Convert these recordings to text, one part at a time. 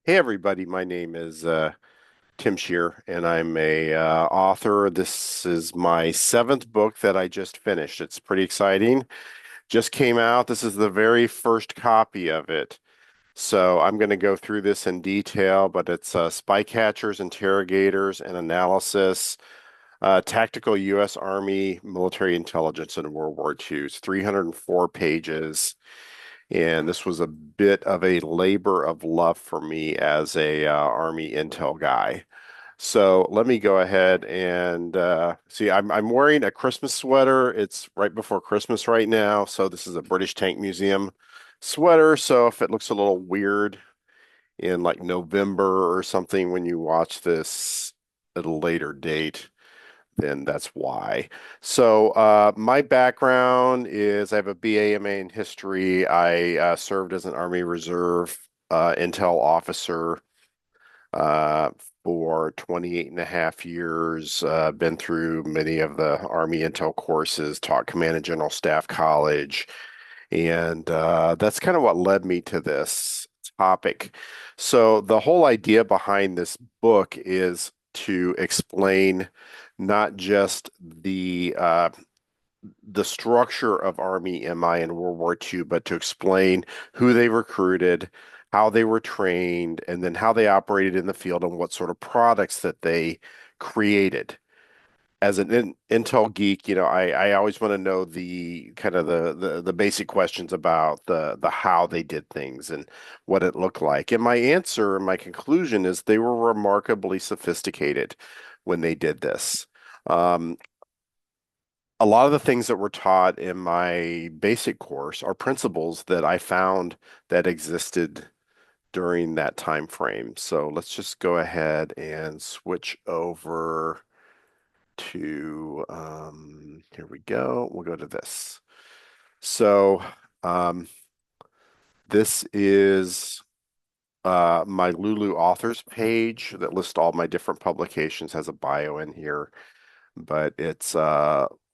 Hey everybody, my name is Tim Scherrer, and I'm a author. This is my seventh book that I just finished. It's pretty exciting. Just came out. This is the very first copy of it. So I'm going to go through this in detail, but it's Spycatchers, Interrogators, and Analysis, Tactical U.S. Army Military Intelligence in World War II. It's 304 pages. And this was a bit of a labor of love for me as a Army intel guy. So let me go ahead and see. I'm wearing a Christmas sweater. It's right before Christmas right now, so this is a British Tank Museum sweater. So if it looks a little weird in like November or something when you watch this at a later date, then that's why. So my background is I have a BA MA in history. I served as an Army Reserve intel officer uh, for 28 and a half years. Been through many of the Army intel courses, taught Command and General Staff College, and that's kind of what led me to this topic. So the whole idea behind this book is to explain not just the structure of Army MI in World War II, but to explain who they recruited, how they were trained, and then how they operated in the field and what sort of products that they created. As an Intel geek, I always want to know the kind of the basic questions about the how they did things and what it looked like. And my answer and my conclusion is they were remarkably sophisticated when they did this. Um, a lot of the things that were taught in my basic course are principles that I found that existed during that time frame. So let's just go ahead and switch over to here we go. We'll go to this. So um, this is my Lulu authors page that lists all my different publications, has a bio in here, but it's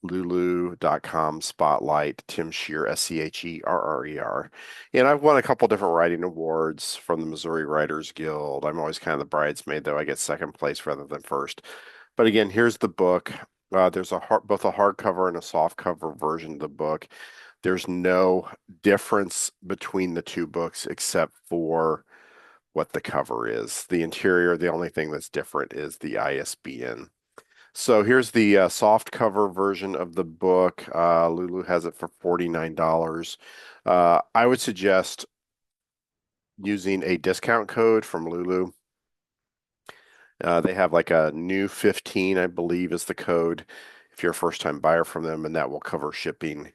lulu.com spotlight Tim Scherrer, Scherrer. And I've won a couple different writing awards from the Missouri Writers Guild. I'm always kind of the bridesmaid, though I get second place rather than first. But again, here's the book. There's both a hardcover and a softcover version of the book. There's no difference between the two books except for what the cover is. The interior, the only thing that's different is the ISBN. So here's the soft cover version of the book. Lulu has it for $49. I would suggest using a discount code from Lulu. They have like a new 15, I believe, is the code if you're a first-time buyer from them, and that will cover shipping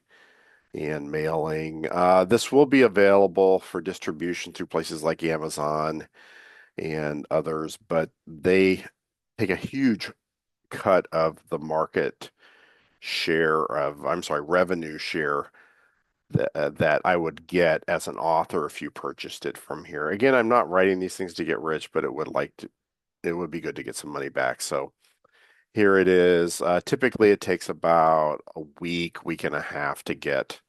and mailing. This will be available for distribution through places like Amazon and others, but they take a huge cut of the market share of, I'm sorry, revenue share that I would get as an author if you purchased it from here. Again, I'm not writing these things to get rich, but it would be good to get some money back. So here it is. Typically, it takes about a week and a half to get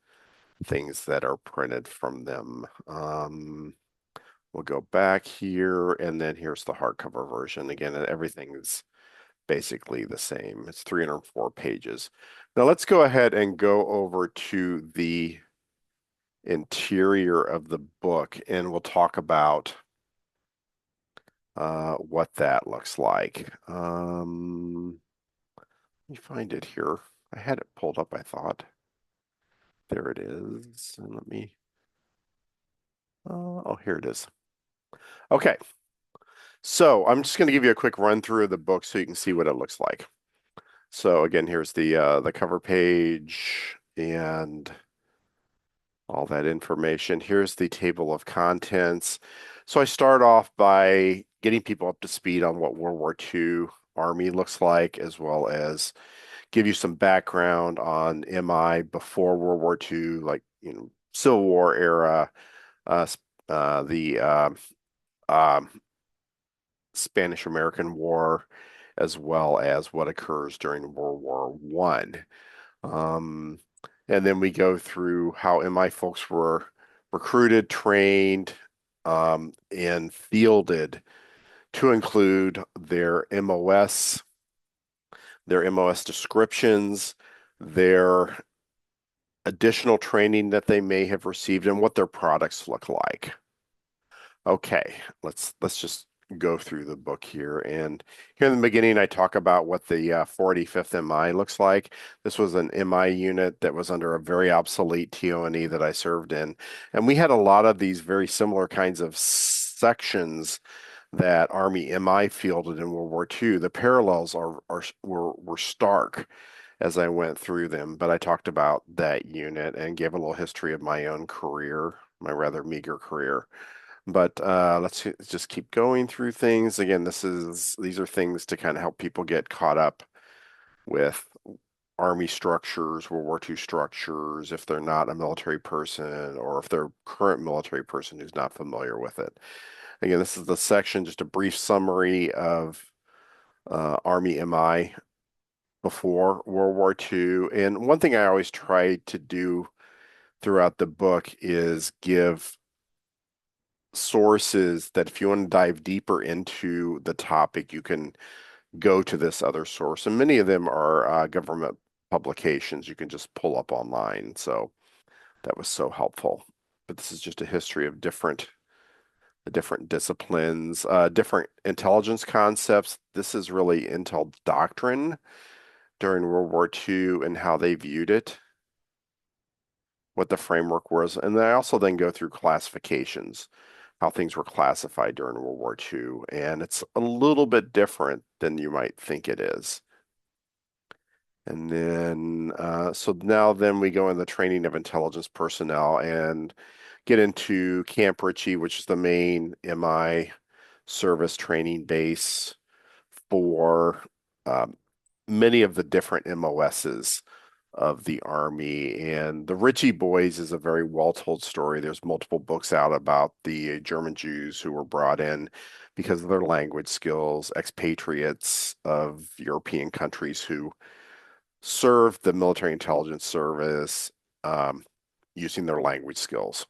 things that are printed from them. We'll go back here, and then here's the hardcover version. Again, everything is basically the same. It's 304 pages. Now let's go ahead and go over to the interior of the book, and we'll talk about what that looks like. Let me find it here. I had it pulled up, I thought. There it is. And let me, oh, here it is. Okay, so I'm just going to give you a quick run through of the book so you can see what it looks like. So again, here's the cover page and all that information. Here's the table of contents. So I start off by getting people up to speed on what World War II Army looks like, as well as give you some background on MI before World War II, like Civil War era, uh, the um, Spanish American War, as well as what occurs during World War One. And then we go through how MI folks were recruited, trained, and fielded to include their MOS descriptions, their additional training that they may have received, and what their products look like. Okay, let's just go through the book here. And here in the beginning, I talk about what the 45th MI looks like. This was an MI unit that was under a very obsolete TONE that I served in. And we had a lot of these very similar kinds of sections that Army MI fielded in World War II. The parallels were stark as I went through them, but I talked about that unit and gave a little history of my own career, my rather meager career. But let's just keep going through things. Again, these are things to kind of help people get caught up with Army structures, World War II structures, if they're not a military person or if they're a current military person who's not familiar with it. Again, this is the section, just a brief summary of Army MI before World War II. And one thing I always try to do throughout the book is give sources that if you want to dive deeper into the topic, you can go to this other source. And many of them are government publications you can just pull up online. So that was so helpful. But this is just a history of different disciplines, different intelligence concepts. This is really intel doctrine during World War II and how they viewed it, what the framework was. And then I also then go through classifications, how things were classified during World War II. And it's a little bit different than you might think it is. And then, so now then we go in the training of intelligence personnel and get into Camp Ritchie, which is the main MI service training base for many of the different MOSs of the Army. And the Ritchie Boys is a very well-told story. There's multiple books out about the German Jews who were brought in because of their language skills, expatriates of European countries who served the military intelligence service using their language skills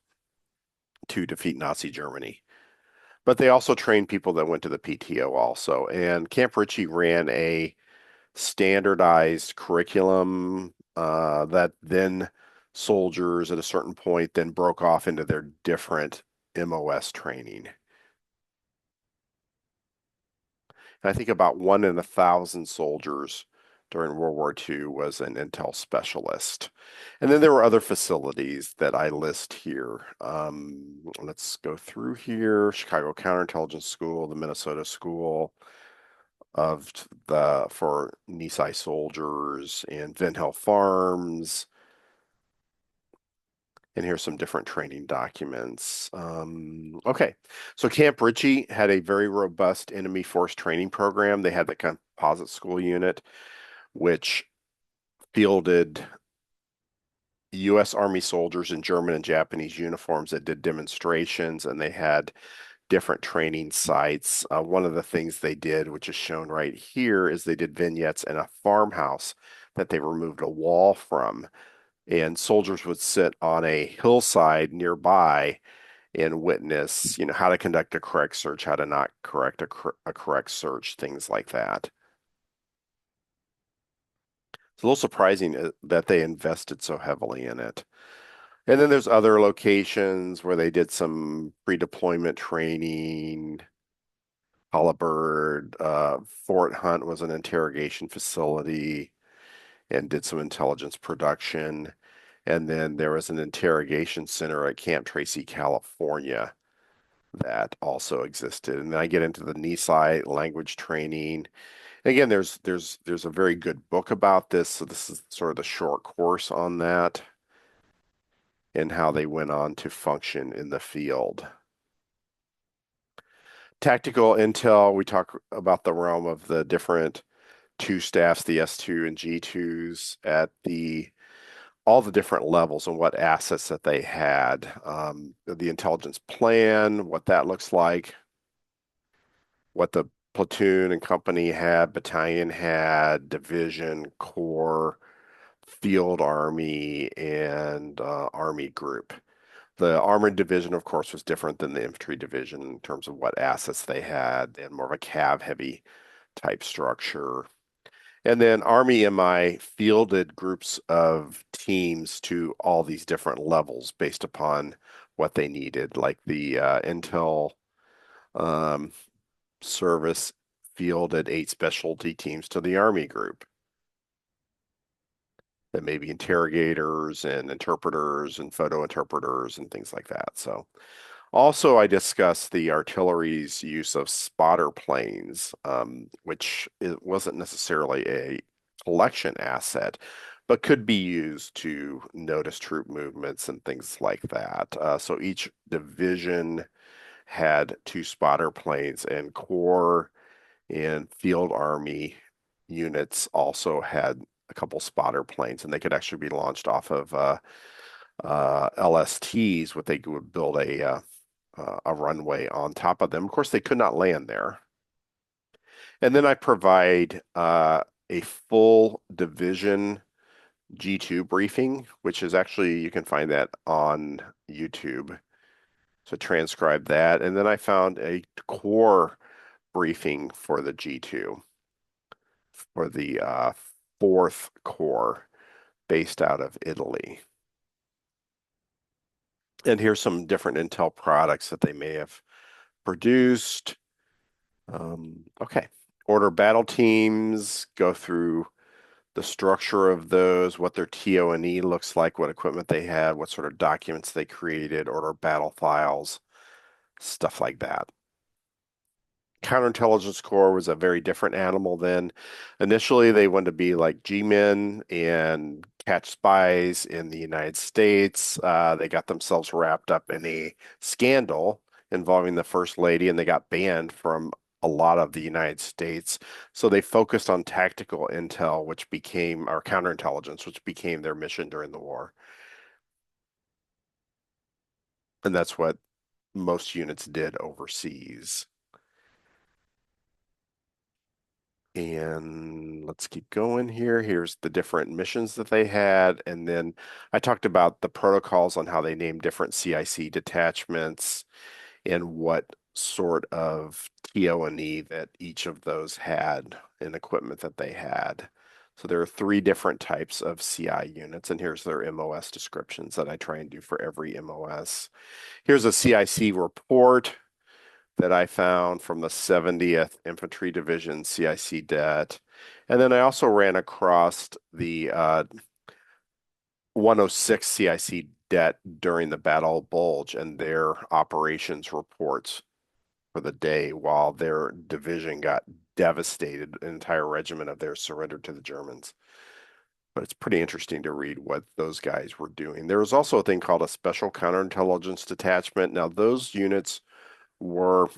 to defeat Nazi Germany. But they also trained people that went to the PTO also. And Camp Ritchie ran a standardized curriculum that then soldiers at a certain point then broke off into their different MOS training. And I think about 1 in 1,000 soldiers during World War II was an intel specialist. And then there were other facilities that I list here. Let's go through here. Chicago Counterintelligence School, the Minnesota School of for Nisei soldiers, and Venhill Farms. And here's some different training documents. Okay, so Camp Ritchie had a very robust enemy force training program. They had the composite school unit, which fielded U.S. Army soldiers in German and Japanese uniforms that did demonstrations, and they had different training sites. One of the things they did, which is shown right here, is they did vignettes in a farmhouse that they removed a wall from. And soldiers would sit on a hillside nearby and witness, how to conduct a correct search, how to not correct a correct search, things like that. It's a little surprising that they invested so heavily in it. And then there's other locations where they did some pre-deployment training. Holabird, Fort Hunt was an interrogation facility and did some intelligence production. And then there was an interrogation center at Camp Tracy, California that also existed. And then I get into the Nisei language training. Again, there's a very good book about this. So this is sort of the short course on that and how they went on to function in the field. Tactical intel, we talk about the realm of the different two staffs, the S2 and G2s at all the different levels and what assets that they had. The intelligence plan, what that looks like, what the platoon and company had, battalion had, division, corps, field army, and army group. The armored division, of course, was different than the infantry division in terms of what assets they had. They had more of a cav heavy type structure. And then Army MI fielded groups of teams to all these different levels based upon what they needed, like the Intel um, service fielded 8 specialty teams to the Army group. That may be interrogators and interpreters and photo interpreters and things like that. So also, I discussed the artillery's use of spotter planes, which it wasn't necessarily a collection asset, but could be used to notice troop movements and things like that. So each division had 2 spotter planes, and Corps and Field Army units also had a couple spotter planes, and they could actually be launched off of LSTs, what they would build a runway on top of them. Of course, they could not land there. And then I provide a full division G2 briefing, which is actually, you can find that on YouTube. So transcribe that. And then I found a core briefing for the G2 for the 4th Corps based out of Italy. And here's some different Intel products that they may have produced. Okay. Order battle teams, go through the structure of those, what their TO&E looks like, what equipment they had, what sort of documents they created, order battle files, stuff like that. Counterintelligence Corps was a very different animal then. Initially, they wanted to be like G-men and catch spies in the United States. They got themselves wrapped up in a scandal involving the First Lady, and they got banned from a lot of the United States. So they focused on tactical intel, which became our counterintelligence, which became their mission during the war. And that's what most units did overseas. And let's keep going here. Here's the different missions that they had. And then I talked about the protocols on how they named different CIC detachments and what sort of TO&E that each of those had and equipment that they had. So there are 3 different types of CI units, and here's their MOS descriptions that I try and do for every MOS. Here's a CIC report that I found from the 70th Infantry Division CIC det. And then I also ran across the 106 CIC det during the Battle of Bulge and their operations reports for the day while their division got devastated. An entire regiment of theirs surrendered to the Germans. But it's pretty interesting to read what those guys were doing. There was also a thing called a Special Counterintelligence Detachment. Now, those units were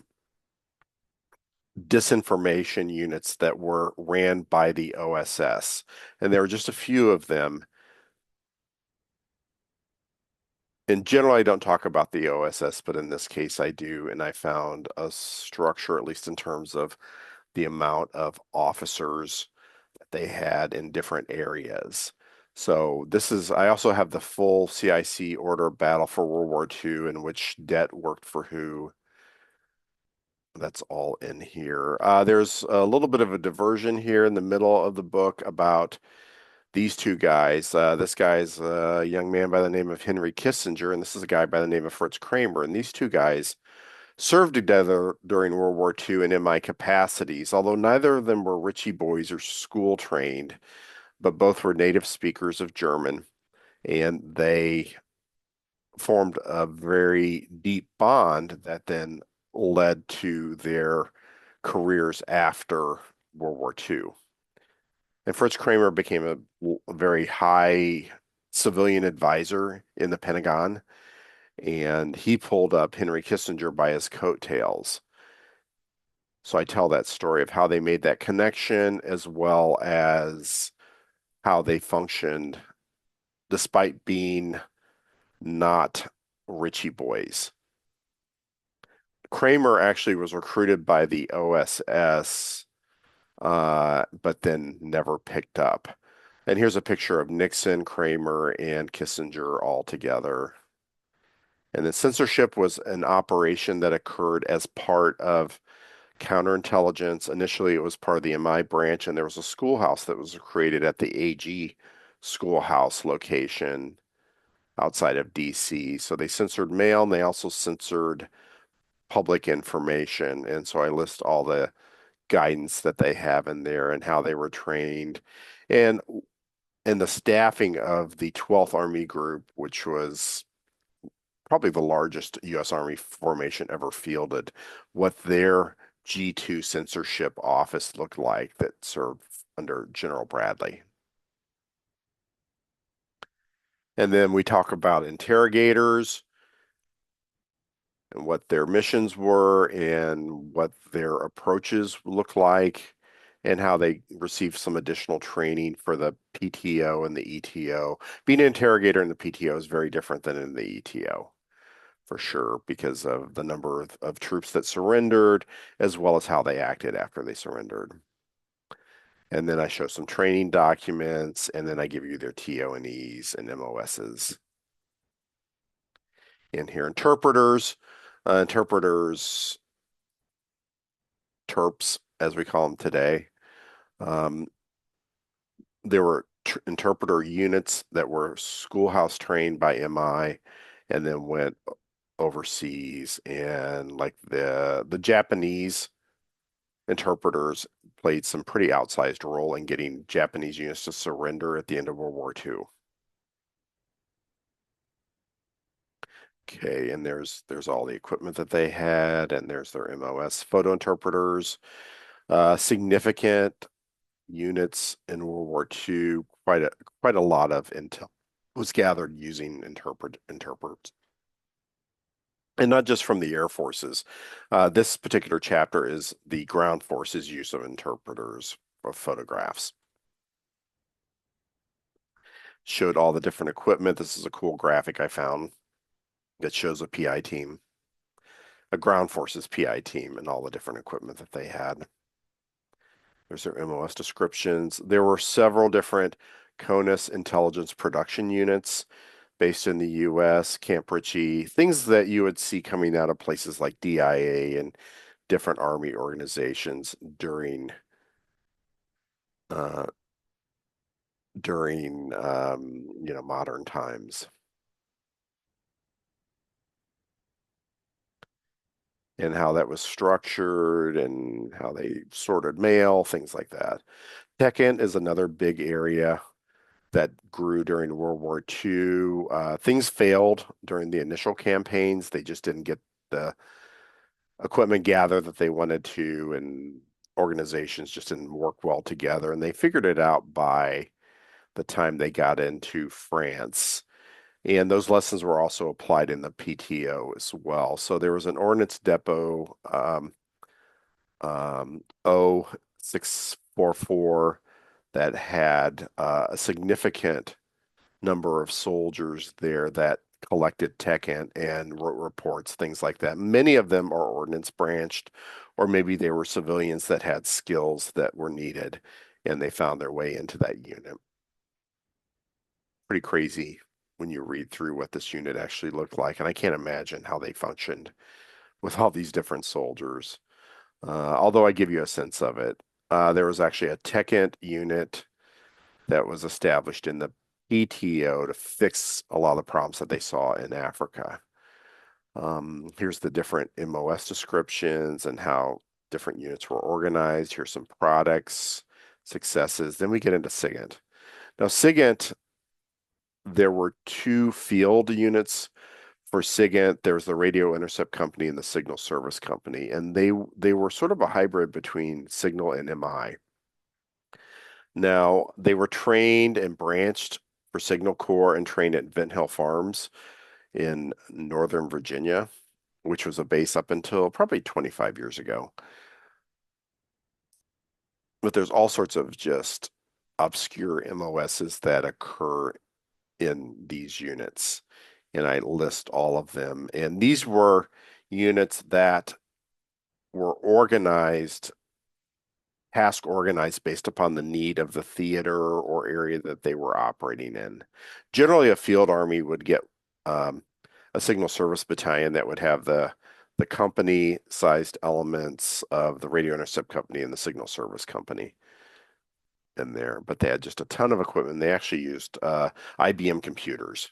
disinformation units that were ran by the O.S.S. And there were just a few of them. In general, I don't talk about the O.S.S, but in this case I do. And I found a structure, at least in terms of the amount of officers that they had in different areas. So this is, I also have the full CIC order battle for World War II in which det worked for who. That's all in here. There's a little bit of a diversion here in the middle of the book about these 2 guys. This guy's a young man by the name of Henry Kissinger, and this is a guy by the name of Fritz Kramer. And these 2 guys served together during World War II in MI capacities, although neither of them were Ritchie boys or school trained, but both were native speakers of German, and they formed a very deep bond that then led to their careers after World War II. And Fritz Kramer became a very high civilian advisor in the Pentagon, and he pulled up Henry Kissinger by his coattails. So I tell that story of how they made that connection as well as how they functioned despite being not Ritchie boys. Kramer actually was recruited by the O.S.S, but then never picked up. And here's a picture of Nixon, Kramer, and Kissinger all together. And then censorship was an operation that occurred as part of counterintelligence. Initially, it was part of the MI branch, and there was a schoolhouse that was created at the AG schoolhouse location outside of DC. So they censored mail, and they also censored public information. And so I list all the guidance that they have in there and how they were trained. And and the staffing of the 12th Army Group, which was probably the largest U.S. Army formation ever fielded, what their G2 censorship office looked like that served under General Bradley. And then we talk about interrogators and what their missions were and what their approaches look like and how they received some additional training for the PTO and the ETO. Being an interrogator in the PTO is very different than in the ETO, for sure, because of the number of troops that surrendered, as well as how they acted after they surrendered. And then I show some training documents, and then I give you their TO&Es and MOSs. And here, interpreters, terps, as we call them today. Um, there were interpreter units that were schoolhouse trained by MI and then went overseas, and like the Japanese interpreters played some pretty outsized role in getting Japanese units to surrender at the end of World War II. Okay, and there's all the equipment that they had, and there's their MOS photo interpreters. Significant units in World War II. Quite a lot of intel was gathered using interpreters, and not just from the air forces. This particular chapter is the ground forces use of interpreters of photographs. Showed all the different equipment. This is a cool graphic I found that shows a PI team, a ground forces PI team, and all the different equipment that they had. There's their MOS descriptions. There were several different CONUS intelligence production units based in the US, Camp Ritchie, things that you would see coming out of places like DIA and different Army organizations uh, during modern times, and how that was structured and how they sorted mail, things like that. Tech-Int is another big area that grew during World War II. Things failed during the initial campaigns. They just didn't get the equipment gathered that they wanted to, and organizations just didn't work well together. And they figured it out by the time they got into France. And those lessons were also applied in the PTO as well. So there was an ordnance depot, O644, that had a significant number of soldiers there that collected tech and wrote reports, things like that. Many of them are ordnance branched, or maybe they were civilians that had skills that were needed, and they found their way into that unit. Pretty crazy when you read through what this unit actually looked like, and I can't imagine how they functioned with all these different soldiers. Although I give you a sense of it. There was actually a tech-int unit that was established in the PTO to fix a lot of the problems that they saw in Africa. Here's the different MOS descriptions and how different units were organized. Here's some products, successes. Then we get into SIGINT. Now, SIGINT, there were two field units for SIGINT. There's the Radio Intercept Company and the Signal Service Company, and they were sort of a hybrid between Signal and MI. Now, they were trained and branched for Signal Corps and trained at Vent Hill Farms in Northern Virginia, which was a base up until probably 25 years ago. But there's all sorts of just obscure MOSs that occur in these units, and I list all of them. And these were units that were task organized based upon the need of the theater or area that they were operating in. Generally, a field army would get a a signal service battalion that would have the company-sized elements of the radio intercept company and the signal service company in there. But they had just a ton of equipment. They actually used IBM computers,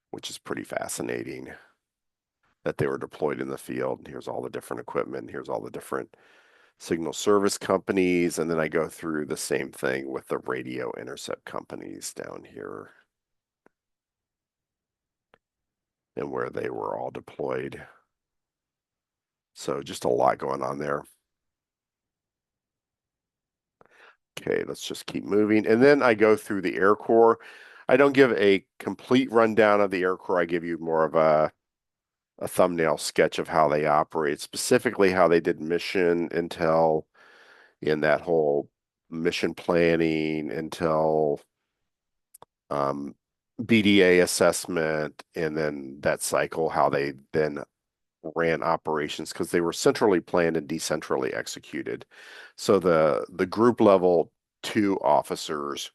which is pretty fascinating that they were deployed in the field. Here's all the different equipment. Here's all the different signal service companies. And then I go through the same thing with the radio intercept companies down here and where they were all deployed. So just a lot going on there. Okay, let's just keep moving. And then I go through the Air Corps. I don't give a complete rundown of the Air Corps. I give you more of a thumbnail sketch of how they operate, specifically how they did mission intel in that whole mission planning until BDA assessment, and then that cycle, how they then ran operations because they were centrally planned and decentrally executed. So the group level 2 officers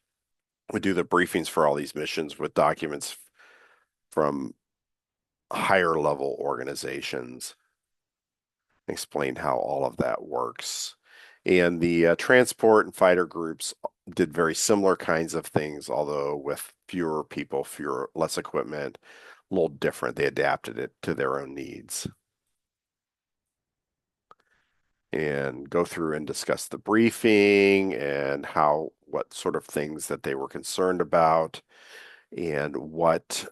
would do the briefings for all these missions with documents from higher level organizations, explain how all of that works. And the transport and fighter groups did very similar kinds of things, although with fewer people, less equipment, a little different. They adapted it to their own needs. And go through and discuss the briefing and what sort of things that they were concerned about and what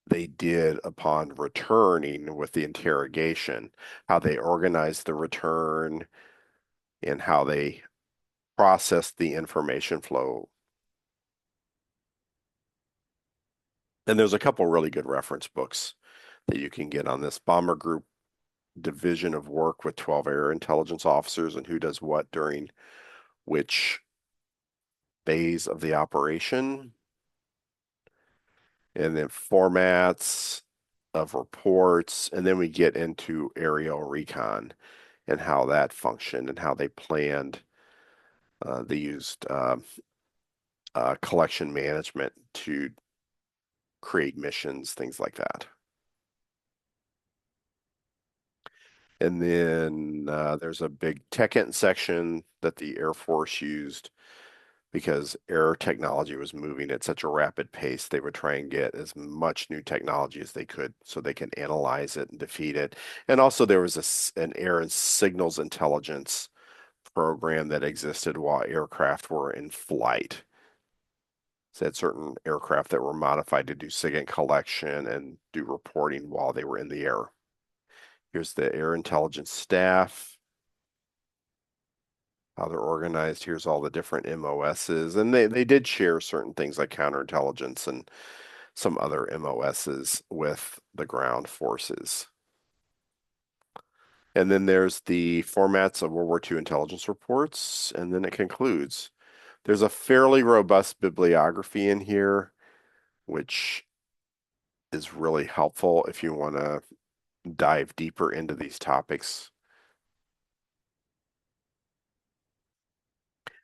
they did upon returning with the interrogation, how they organized the return and how they processed the information flow. And there's a couple really good reference books that you can get on this bomber group division of work with 12 air intelligence officers and who does what during which phase of the operation, and then formats of reports, and then we get into aerial recon and how that functioned and how they planned. They used collection management to create missions, things like that. And then there's a big tech int section that the Air Force used because air technology was moving at such a rapid pace. They would try and get as much new technology as they could so they can analyze it and defeat it. And also there was an air and signals intelligence program that existed while aircraft were in flight. So had certain aircraft that were modified to do SIGINT collection and do reporting while they were in the air. Here's the air intelligence staff, how they're organized. Here's all the different MOSs. And they did share certain things like counterintelligence and some other MOSs with the ground forces. And then there's the formats of World War II intelligence reports, and then it concludes. There's a fairly robust bibliography in here, which is really helpful if you want to dive deeper into these topics.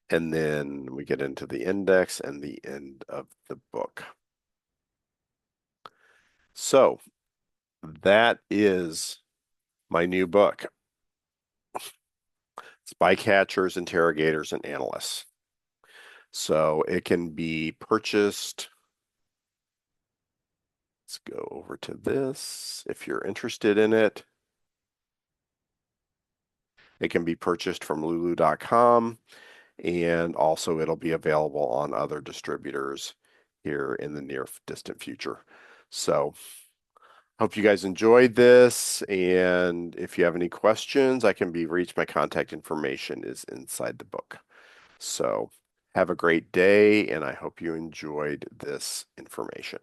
And then we get into the index and the end of the book. So that is my new book, Spycatchers, Interrogators, and Analysts. So it can be purchased. Let's go over to this. If you're interested in it, it can be purchased from lulu.com, and also it'll be available on other distributors here in the near distant future. So hope you guys enjoyed this, and if you have any questions, I can be reached. My contact information is inside the book. So have a great day, and I hope you enjoyed this information.